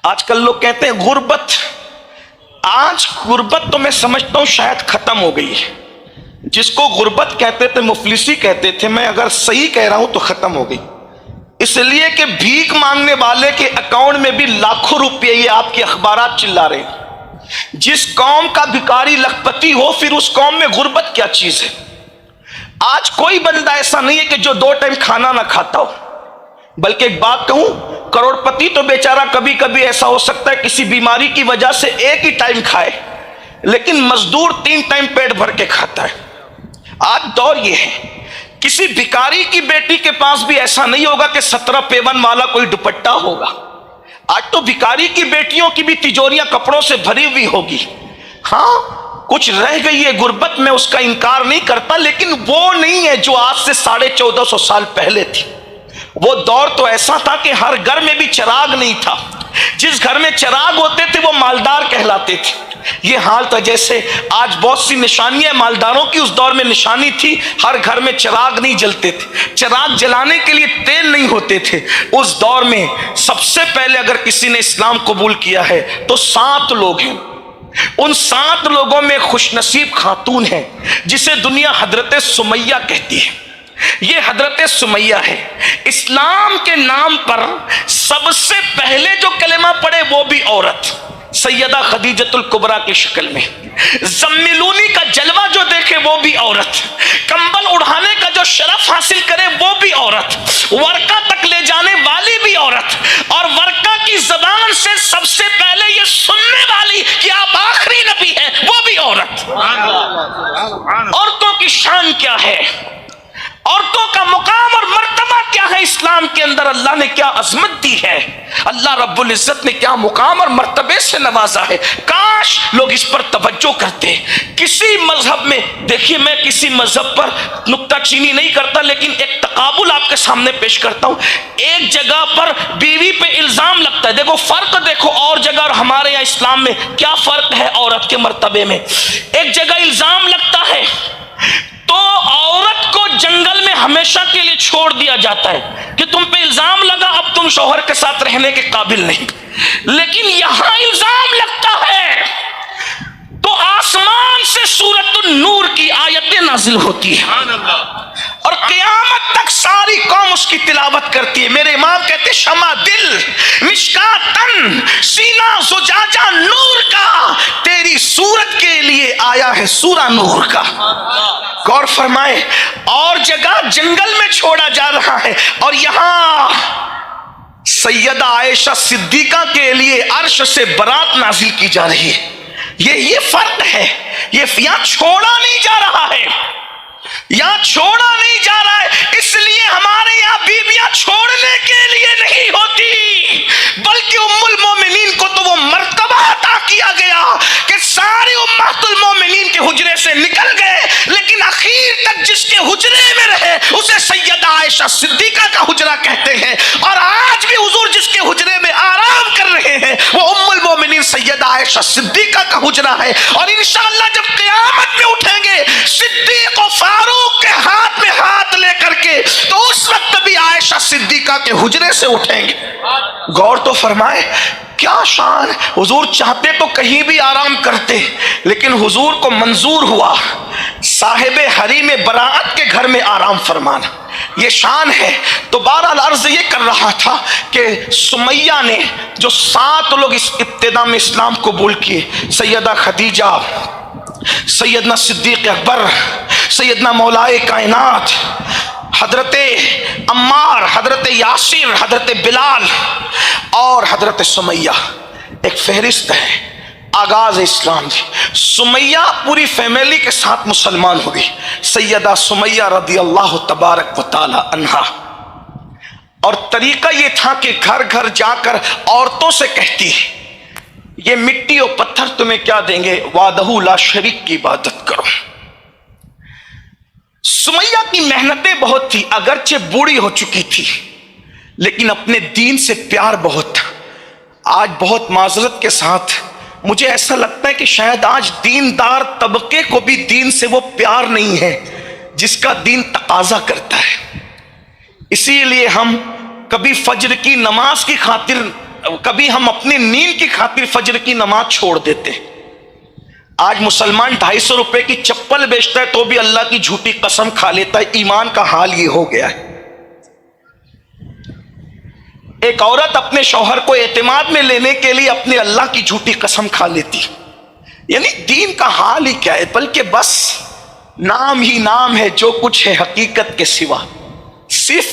آج کل لوگ کہتے ہیں غربت. آج غربت تو میں سمجھتا ہوں شاید ختم ہو گئی ہے. جس کو غربت کہتے تھے مفلسی کہتے تھے، میں اگر صحیح کہہ رہا ہوں تو ختم ہو گئی. اس لیے کہ بھیک مانگنے والے کے اکاؤنٹ میں بھی لاکھوں روپے یہ آپ کے اخبارات چلا رہے ہیں. جس قوم کا بھکاری لکھپتی ہو پھر اس قوم میں غربت کیا چیز ہے؟ آج کوئی بندہ ایسا نہیں ہے کہ جو 2 ٹائم کھانا نہ کھاتا ہو. بلکہ ایک بات کہوں، کروڑ پتی تو بیچارہ کبھی کبھی ایسا ہو سکتا ہے کسی بیماری کی وجہ سے 1 ہی ٹائم کھائے، لیکن مزدور 3 ٹائم پیٹ بھر کے کھاتا ہے. آج دور یہ ہے. کسی بھکاری کی بیٹی کے پاس بھی ایسا نہیں ہوگا کہ 17 پیون والا کوئی دوپٹہ ہوگا. آج تو بھکاری کی بیٹیوں کی بھی تجوریاں کپڑوں سے بھری ہوئی ہوگی. ہاں کچھ رہ گئی ہے غربت میں، اس کا انکار نہیں کرتا، لیکن وہ نہیں ہے جو آج سے 1450 سال پہلے تھی. وہ دور تو ایسا تھا کہ ہر گھر میں بھی چراغ نہیں تھا. جس گھر میں چراغ ہوتے تھے وہ مالدار کہلاتے تھے. یہ حال تھا جیسے آج بہت سی نشانیاں مالداروں کی اس دور میں نشانی تھی. ہر گھر میں چراغ نہیں جلتے تھے، چراغ جلانے کے لیے تیل نہیں ہوتے تھے. اس دور میں سب سے پہلے اگر کسی نے اسلام قبول کیا ہے تو 7 لوگ ہیں. ان 7 لوگوں میں خوش نصیب خاتون ہے جسے دنیا حضرت سمیہ کہتی ہے. یہ حضرت سمیہ ہے. اسلام کے نام پر سب سے پہلے جو کلمہ پڑھے وہ بھی عورت، سیدہ خدیجۃ الکبریٰ کی شکل میں. زملونی کا جلوہ جو دیکھے وہ بھی عورت، کمبل اڑھانے کا جو شرف حاصل کرے وہ بھی عورت، ورقہ تک لے جانے والی بھی عورت، اور ورقہ کی زبان سے سب سے پہلے یہ سننے والی کہ آپ آخری نبی ہیں وہ بھی عورت. عورتوں کی شان کیا ہے، عورتوں کا مقام اور مرتبہ کیا ہے اسلام کے اندر، اللہ نے کیا عظمت دی ہے، اللہ رب العزت نے کیا مقام اور مرتبے سے نوازا ہے. کاش لوگ اس پر توجہ کرتے. کسی مذہب میں دیکھیے، میں کسی مذہب پر نکتہ چینی نہیں کرتا، لیکن ایک تقابل آپ کے سامنے پیش کرتا ہوں. ایک جگہ پر بیوی پہ الزام لگتا ہے، دیکھو فرق دیکھو اور جگہ اور ہمارے یہاں اسلام میں کیا فرق ہے عورت کے مرتبے میں. ایک جگہ الزام لگتا ہے تو عورت کو جنگل میں ہمیشہ کے لیے چھوڑ دیا جاتا ہے کہ تم پہ الزام لگا، اب تم شوہر کے ساتھ رہنے کے قابل نہیں. لیکن یہاں الزام لگتا ہے تو آسمان سے سورۃ النور کی آیتیں نازل ہوتی ہیں اور قیامت تک ساری قوم اس کی تلاوت کرتی ہے. میرے امام کہتے شمع دل مشکاتن، سینہ زجاجہ نور کا، تیری صورت کے لیے آیا ہے سورہ نور کا. غور فرمائے، اور جگہ جنگل میں چھوڑا جا رہا ہے اور یہاں سیدہ عائشہ صدیقہ کے لیے عرش سے برات نازل کی جا رہی ہے. یہ فرق ہے. یہاں چھوڑا نہیں جا رہا ہے، یہاں چھوڑا نہیں جا رہا ہے. اس لیے ہمارے یہاں بیویاں چھوڑنے کے لیے نہیں ہوتی، بلکہ ام المومنین کو تو وہ مرتبہ عطا کیا گیا کہ سارے امہات المومنین کے حجرے سے نکل گئے، لیکن اخیر تک جس کے حجرے میں رہے اسے سیدہ عائشہ صدیقہ کا حجرہ کہتے ہیں. اور آج بھی حضور جس کے حجرے میں آرام کر رہے ہیں وہ ام المومنین سیدہ عائشہ صدیقہ کا حجرہ ہے. اور انشاءاللہ جب قیامت میں اٹھیں گے صدیق و فاروق کے ہاتھ میں ہاتھ لے کر کے، تو اس وقت بھی عائشہ صدیقہ کے حجرے سے اٹھیں گے. غور تو فرمائے کیا شان. حضور چاہتے تو کہیں بھی آرام کرتے، لیکن حضور کو منظور ہوا صاحب حریم براعت کے گھر میں آرام فرمانا. یہ شان ہے. تو بہرحال عرض یہ کر رہا تھا کہ سمیہ نے جو 7 لوگ اس ابتدا میں اسلام قبول کیے، سیدہ خدیجہ، سیدنا صدیق اکبر، سیدنا مولائے کائنات، حضرت عمار، حضرت یاسر، حضرت بلال اور حضرت سمیہ. ایک فہرست ہے آغاز اسلام کی. سمیہ پوری فیملی کے ساتھ مسلمان ہوئی، سیدہ سمیہ رضی اللہ تبارک و تعالی عنہا. اور طریقہ یہ تھا کہ گھر گھر جا کر عورتوں سے کہتی ہے یہ مٹی اور پتھر تمہیں کیا دیں گے، وحدہ لا شریک کی عبادت کرو. سمیہ کی محنتیں بہت تھی، اگرچہ بوڑھی ہو چکی تھی لیکن اپنے دین سے پیار بہت تھا. آج بہت معذرت کے ساتھ مجھے ایسا لگتا ہے کہ شاید آج دیندار طبقے کو بھی دین سے وہ پیار نہیں ہے جس کا دین تقاضا کرتا ہے. اسی لیے ہم کبھی فجر کی نماز کی خاطر کبھی ہم اپنی نیند کی خاطر فجر کی نماز چھوڑ دیتے. آج مسلمان 250 روپے کی چپل بیچتا ہے تو بھی اللہ کی جھوٹی قسم کھا لیتا ہے. ایمان کا حال یہ ہو گیا ہے. ایک عورت اپنے شوہر کو اعتماد میں لینے کے لیے اپنے اللہ کی جھوٹی قسم کھا لیتی. یعنی دین کا حال ہی کیا ہے, بلکہ بس نام ہی نام ہے, جو کچھ ہے حقیقت کے سوا. صرف